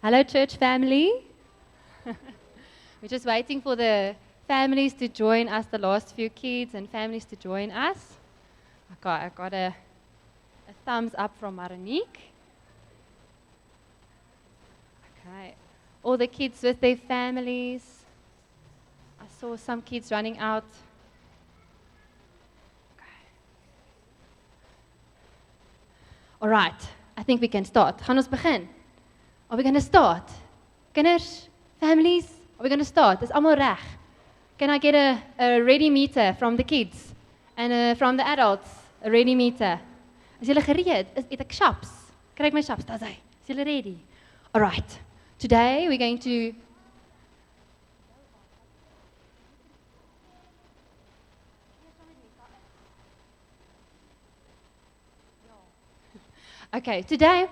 Hello, church family. We're just waiting for the families to join us, the last few kids and families to join us. I got a thumbs up from Maronique. Okay. All the kids with their families. I saw some kids running out. Okay. All right. I think we can start. Gaan ons begin? Are we going to start? Kinders, families, are we going to start? Is almal reg? Can I get a ready meter from the kids? And from the adults, a ready meter? Is julle gereed? Het ek chaps? Kry ek my chaps? Daar's hy. Is julle ready? All right. Today we're going to Okay, today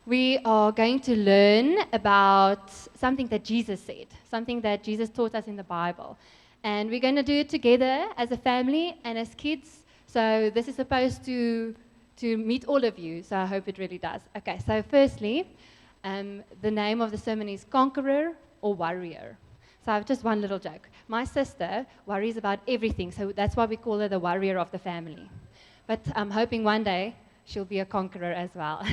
we are going to learn about something that Jesus said, something that Jesus taught us in the Bible. And we're going to do it together as a family and as kids. So this is supposed to meet all of you, so I hope it really does. Okay, so firstly, the name of the sermon is Conqueror or Warrior. So I have just one little joke. My sister worries about everything, so that's why we call her the warrior of the family. But I'm hoping one day she'll be a conqueror as well.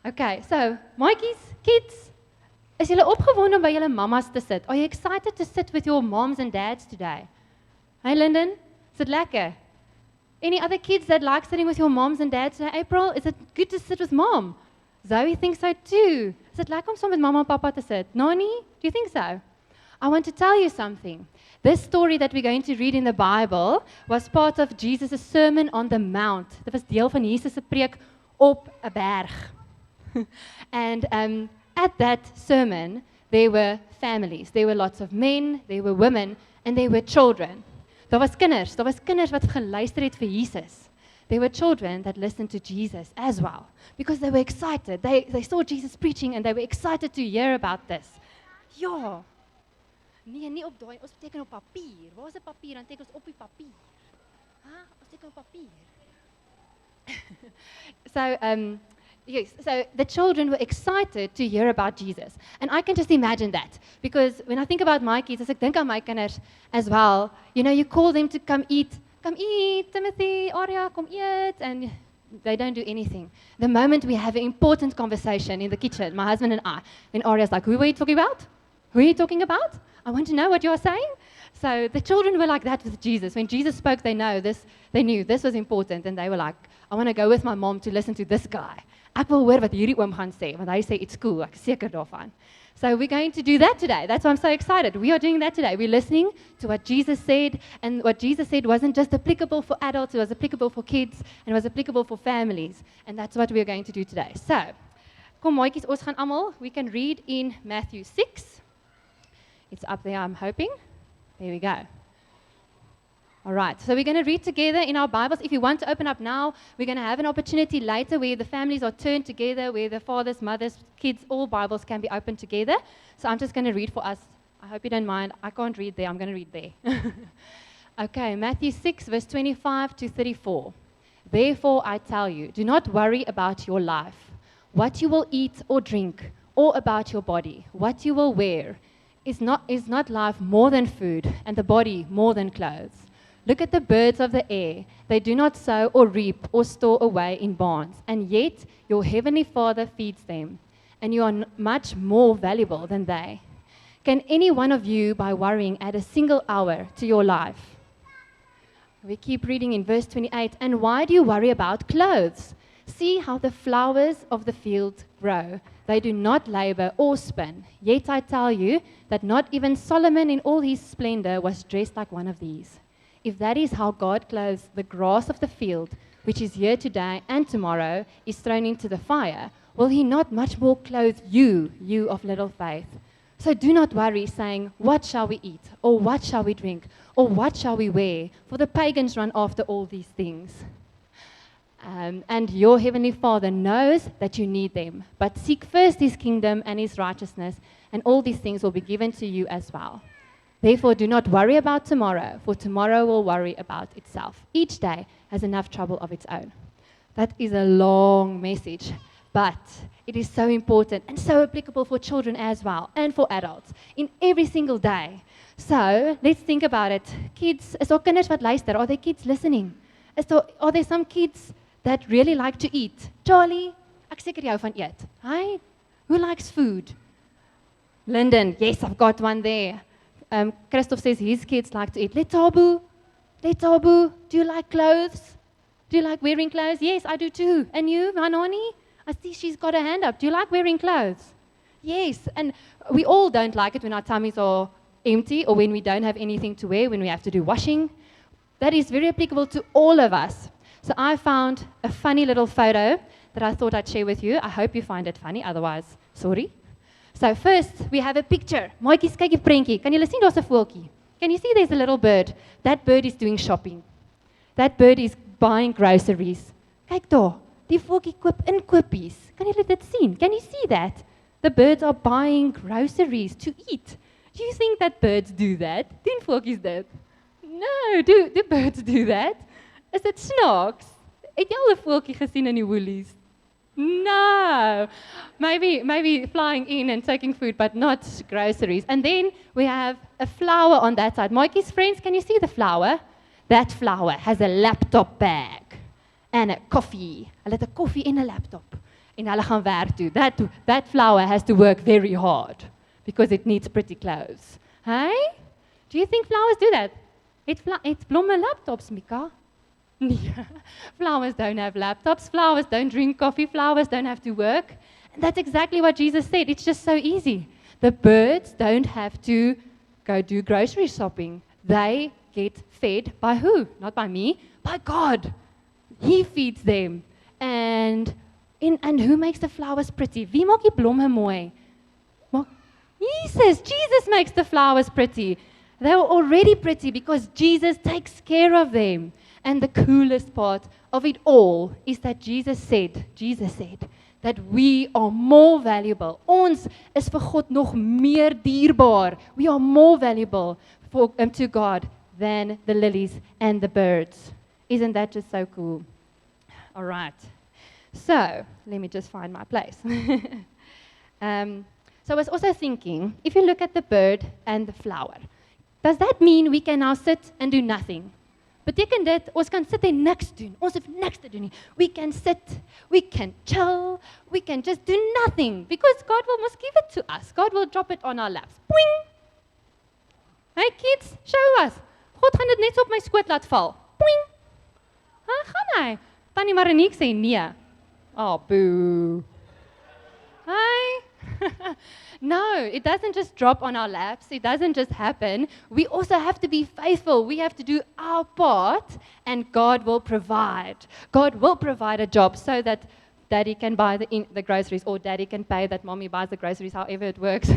Okay, so, maatjies, kids, is julle opgewonde om by julle mamas te sit? Are you excited to sit with your moms and dads today? Hey, Lyndon, is it lekker? Any other kids that like sitting with your moms and dads today? April, is it good to sit with mom? Zoe thinks so too. Is it lekker om saam met mama en papa te sit? Nani, do you think so? I want to tell you something. This story that we're going to read in the Bible was part of Jesus' Sermon on the Mount. Dit was deel van Jesus' preek op 'n berg. And at that sermon, there were families. There were lots of men, there were women, and there were children. Daar was kinders wat geluister het vir Jesus. There were children that listened to Jesus as well, because they were excited. They saw Jesus preaching and they were excited to hear about this. Ja. Nee, nie op daai, ons teken op papier. Waar is 'n papier? Dan teken ons op die papier. Ons teken op papier. Yes, so the children were excited to hear about Jesus. And I can just imagine that. Because when I think about my kids, as ek dink aan my kinders as well, you call them to come eat, Timothy, Arya, kom eet, and they don't do anything. The moment we have an important conversation in the kitchen, my husband and I, then Arya's like, who were you talking about? Who are you talking about? I want to know what you're saying. So the children were like that with Jesus. When Jesus spoke, they knew this was important, and they were like, I want to go with my mom to listen to this guy. Ek wil hoor wat hierdie oom gaan sê, want hy sê it's cool, ek is seker daarvan. So we're going to do that today. That's why I'm so excited. We are doing that today. We're listening to what Jesus said, and what Jesus said wasn't just applicable for adults, it was applicable for kids, and it was applicable for families. And that's what we're going to do today. So, kom maatjies, ons gaan almal, we can read in Matthew 6. It's up there, I'm hoping. There we go. All right, so we're going to read together in our Bibles. If you want to open up now, we're going to have an opportunity later where the families are turned together, where the fathers, mothers, kids, all Bibles can be opened together. So I'm just going to read for us. I hope you don't mind. I can't read there. I'm going to read there. Okay, Matthew 6, verse 25 to 34. Therefore, I tell you, do not worry about your life, what you will eat or drink, or about your body, what you will wear. Is not life more than food, and the body more than clothes? Look at the birds of the air. They do not sow or reap or store away in barns, and yet your heavenly Father feeds them, and you are much more valuable than they. Can any one of you, by worrying, add a single hour to your life? We keep reading in verse 28. And why do you worry about clothes? See how the flowers of the field grow. They do not labor or spin. Yet I tell you that not even Solomon in all his splendor was dressed like one of these. If that is how God clothes the grass of the field, which is here today and tomorrow is thrown into the fire, will he not much more clothe you, you of little faith? So do not worry, saying, what shall we eat? Or what shall we drink? Or what shall we wear? For the pagans run after all these things. And your heavenly Father knows that you need them. But seek first his kingdom and his righteousness, and all these things will be given to you as well. Therefore, do not worry about tomorrow, for tomorrow will worry about itself. Each day has enough trouble of its own. That is a long message. But it is so important and so applicable for children as well, and for adults, in every single day. So, let's think about it. Kids, is daar kinders wat luister? Are there kids listening? Are there some kids that really like to eat? Charlie, ek seker jy hou van eet. Hi? Who likes food? Lyndon, yes, I've got one there. Christoph says his kids like to eat. Letabu, do you like clothes? Do you like wearing clothes? Yes, I do too. And you, Manoni? I see she's got her hand up. Do you like wearing clothes? Yes, and we all don't like it when our tummies are empty or when we don't have anything to wear, when we have to do washing. That is very applicable to all of us. So I found a funny little photo that I thought I'd share with you. I hope you find it funny, otherwise, sorry. So first, we have a picture. Maatjies, kyk die prentjie. Kan julle sien daar's 'n voeltjie? Can you see there's a little bird? That bird is doing shopping. That bird is buying groceries. Kyk daar, die voeltjie koop inkopies. Kan julle dit sien? Can you see that? The birds are buying groceries to eat. Do you think that birds do that? Doen voeltjies dit? No, do birds do that? Is dit snaaks? Het jy al 'n voeltjie gesien in die Woolies? No. Maybe flying in and taking food, but not groceries. And then we have a flower on that side. Maatjies, friends, can you see the flower? That flower has a laptop bag and a coffee. Hulle het 'n koffie en 'n laptop. En hulle gaan werk toe. That flower has to work very hard because it needs pretty clothes. Hey? Do you think flowers do that? Het blomme laptops, Mika? Nee. Flowers don't have laptops. Flowers don't drink coffee. Flowers don't have to work. And that's exactly what Jesus said. It's just so easy. The birds don't have to go do grocery shopping. They get fed by who? Not by me, by God. He feeds them. And who makes the flowers pretty? Wie maak die blomme mooi? Jesus makes the flowers pretty. They were already pretty because Jesus takes care of them. And the coolest part of it all is that Jesus said that we are more valuable. Ons is vir God nog meer dierbaar. We are more valuable to God than the lilies and the birds. Isn't that just so cool? All right. So, let me just find my place. So I was also thinking, if you look at the bird and the flower, does that mean we can now sit and do nothing? Beteken dit, ons kan sit en niks doen. Ons hoef niks te doen nie. We can sit, we can chill, we can just do nothing. Because God will must give it to us. God will drop it on our laps. Boing! Hey kids, show us. God gaan dit net so op my skoot laat val. Boing! Gaan hy? Tannie Marinique sê nee. Oh, boo. Hi. No, it doesn't just drop on our laps. It doesn't just happen. We also have to be faithful. We have to do our part, and God will provide. God will provide a job so that Daddy can buy the groceries, or Daddy can pay that Mommy buys the groceries, however it works.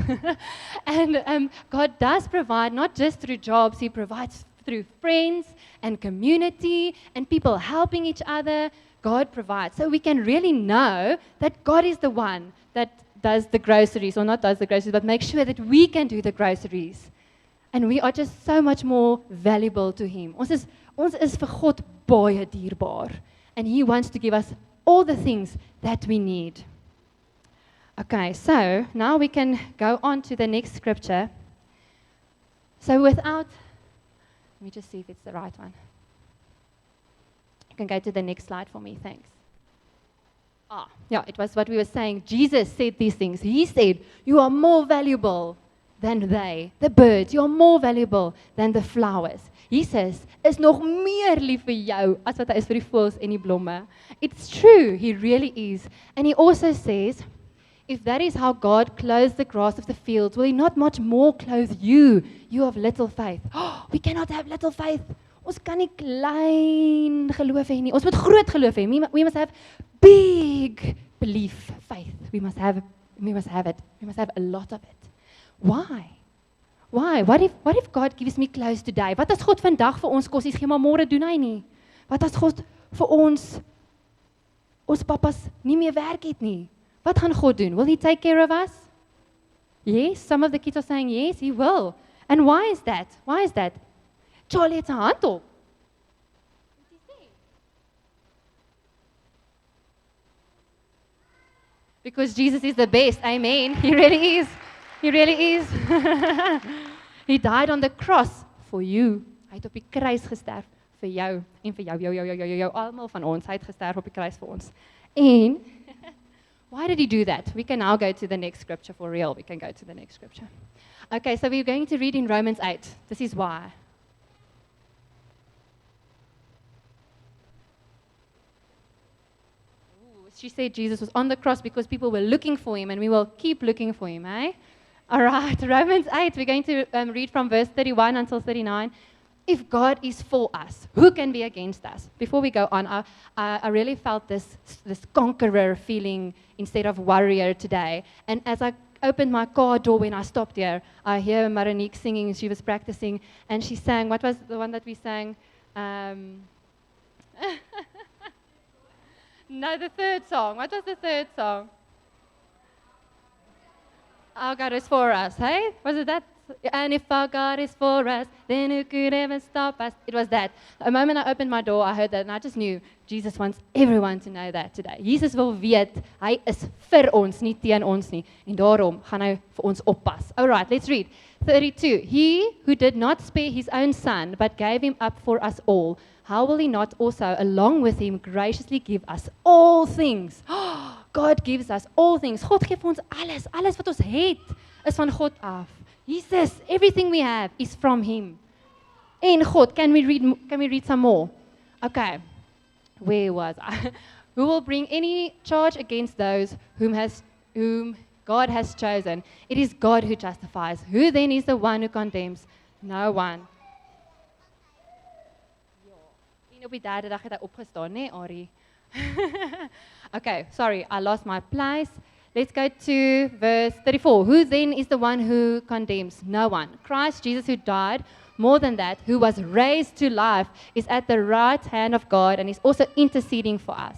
And God does provide, not just through jobs. He provides through friends and community and people helping each other. God provides. So we can really know that God is the one that does the groceries, or not does the groceries, but makes sure that we can do the groceries. And we are just so much more valuable to Him. Ons is vir God baie dierbaar. And He wants to give us all the things that we need. Okay, so now we can go on to the next scripture. So let me just see if it's the right one. You can go to the next slide for me, thanks. Yeah, it was what we were saying. Jesus said these things. He said, you are more valuable than they, the birds. You are more valuable than the flowers. Jesus is nog meer lief vir jou as wat hy is vir die voëls en die blomme. It's true, He really is. And He also says, if that is how God clothes the grass of the fields, will He not much more clothe you, you of little faith? Oh, we cannot have little faith. Ons kan nie klein geloof hê nie. Ons moet groot geloof hê. We must have big belief, faith. We must have it. We must have a lot of it. Why? What if God gives me clothes today? Wat as God vandag vir ons kos gee, maar môre doen hy nie? Wat as God vir ons pappas nie meer werk het nie? Wat gaan God doen? Will He take care of us? Yes, some of the kids are saying yes, He will. And why is that? Charlie het sy hand op. Because Jesus is the best. Amen. He really is. He really is. He died on the cross for you. Hy het op die kruis gesterf vir jou en vir jou, almal van ons. Hy het gesterf op die kruis vir ons. En why did he do that? We can now go to the next scripture for real. We can go to the next scripture. Okay, so we're going to read in Romans 8. This is why. She said Jesus was on the cross because people were looking for him, and we will keep looking for him, eh? All right, Romans 8, we're going to read from verse 31 until 39. If God is for us, who can be against us? Before we go on, I really felt this conqueror feeling instead of warrior today. And as I opened my car door when I stopped here, I hear Maronique singing. She was practicing, and she sang, what was the one that we sang? No, the third song. What was the third song? Our God is for us, hey? Was it that? And if our God is for us, then who could ever stop us? It was that. The moment I opened my door, I heard that, and I just knew Jesus wants everyone to know that today. Jesus wil weet, hy is vir ons, nie teen ons nie. En daarom gaan hy vir ons oppas. All right, let's read. 32. He who did not spare his own son, but gave him up for us all, how will he not also, along with him, graciously give us all things? God gives us all things. God gee vir ons alles. Alles wat ons het, is van God af. Jesus, everything we have is from him. En God, can we read some more? Okay, where was I? Who will bring any charge against those whom God has chosen? It is God who justifies. Who then is the one who condemns? No one. Op die derde dag het hy opgestaan, né, Ari? Okay, sorry, I lost my place. Let's go to verse 34. Who then is the one who condemns? No one. Christ Jesus, who died, more than that, who was raised to life, is at the right hand of God and is also interceding for us.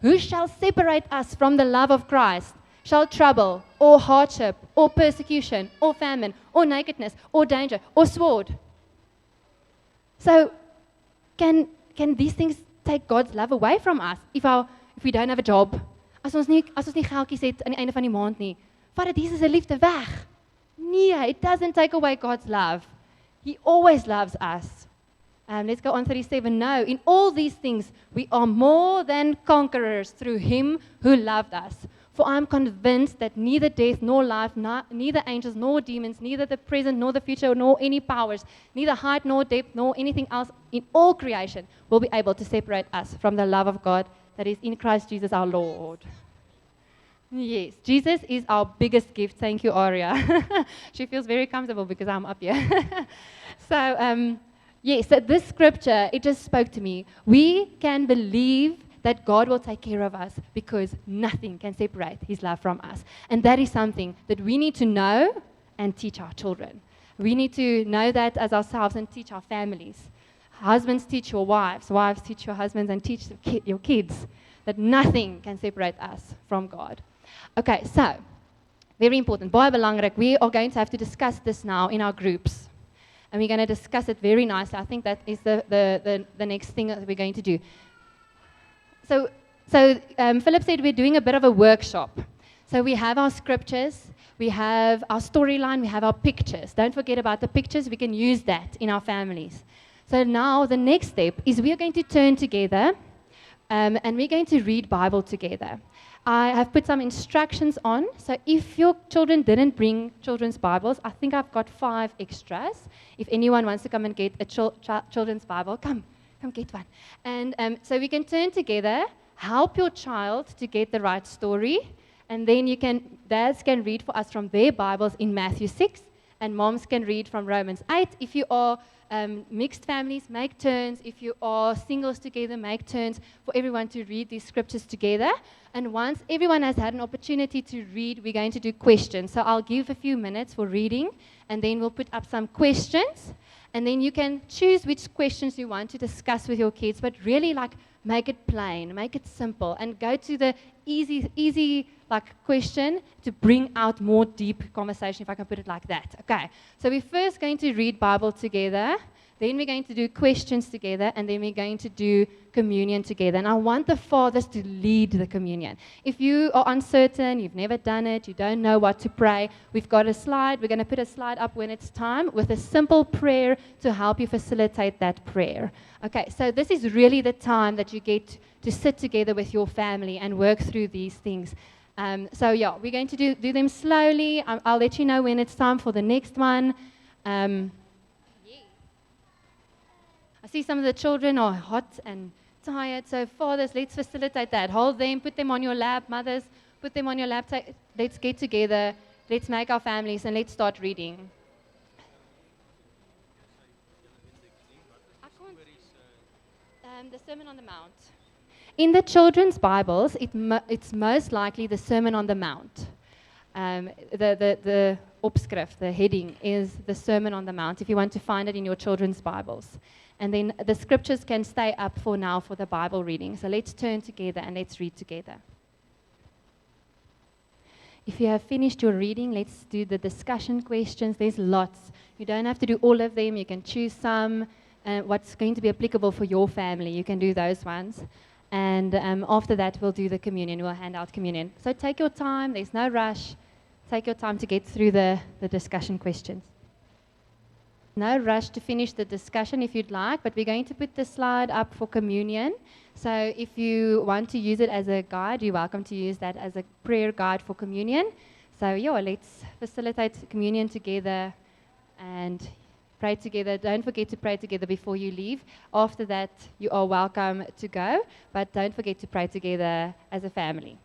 Who shall separate us from the love of Christ? Shall trouble, or hardship, or persecution, or famine, or nakedness, or danger, or sword? So, can these things take God's love away from us if we don't have a job? As ons nie geldjies het aan die einde van die maand nie, vat dit Jesus se liefde weg. Nee, it doesn't take away God's love. He always loves us. Let's go on 37. No, in all these things we are more than conquerors through him who loved us. For I am convinced that neither death nor life, neither angels nor demons, neither the present nor the future, nor any powers, neither height nor depth, nor anything else in all creation will be able to separate us from the love of God that is in Christ Jesus our Lord. Yes, Jesus is our biggest gift. Thank you, Aria. She feels very comfortable because I'm up here. So this scripture, it just spoke to me. We can believe that God will take care of us because nothing can separate his love from us. And that is something that we need to know and teach our children. We need to know that as ourselves and teach our families. Husbands, teach your wives. Wives, teach your husbands and teach your kids that nothing can separate us from God. Okay, so, very important. Baie belangrik. We are going to have to discuss this now in our groups. And we're going to discuss it very nicely. I think that is the next thing that we're going to do. So Philip said we're doing a bit of a workshop. So we have our scriptures, we have our storyline, we have our pictures. Don't forget about the pictures. We can use that in our families. So now the next step is we are going to turn together and we're going to read Bible together. I have put some instructions on. So if your children didn't bring children's Bibles, I think I've got 5 extras. If anyone wants to come and get a children's Bible, come get one. And so we can turn together, help your child to get the right story, and then dads can read for us from their Bibles in Matthew 6, and moms can read from Romans 8. If you are mixed families, make turns. If you are singles together, make turns for everyone to read these scriptures together. And once everyone has had an opportunity to read, we're going to do questions. So I'll give a few minutes for reading, and then we'll put up some questions. And then you can choose which questions you want to discuss with your kids, but really make it plain, make it simple, and go to the easy question to bring out more deep conversation, if I can put it like that. Okay, so we're first going to read Bible together. Then we're going to do questions together, and then we're going to do communion together. And I want the fathers to lead the communion. If you are uncertain, you've never done it, you don't know what to pray, we've got a slide. We're going to put a slide up when it's time with a simple prayer to help you facilitate that prayer. Okay, so this is really the time that you get to sit together with your family and work through these things. So yeah, we're going to do them slowly. I'll let you know when it's time for the next one. I see some of the children are hot and tired, so fathers, let's facilitate that. Hold them, put them on your lap. Mothers, put them on your lap. Let's get together, let's make our families, and let's start reading. The Sermon on the Mount. In the children's Bibles, it's most likely the Sermon on the Mount. The opschrift, the heading, is the Sermon on the Mount, if you want to find it in your children's Bibles. And then the scriptures can stay up for now for the Bible reading. So let's turn together and let's read together. If you have finished your reading, let's do the discussion questions. There's lots. You don't have to do all of them. You can choose some. What's going to be applicable for your family, you can do those ones. And after that, we'll do the communion. We'll hand out communion. So take your time. There's no rush. Take your time to get through the discussion questions. No rush to finish the discussion if you'd like, but we're going to put the slide up for communion. So if you want to use it as a guide, you're welcome to use that as a prayer guide for communion. So yeah, let's facilitate communion together and pray together. Don't forget to pray together before you leave. After that, you are welcome to go, but don't forget to pray together as a family.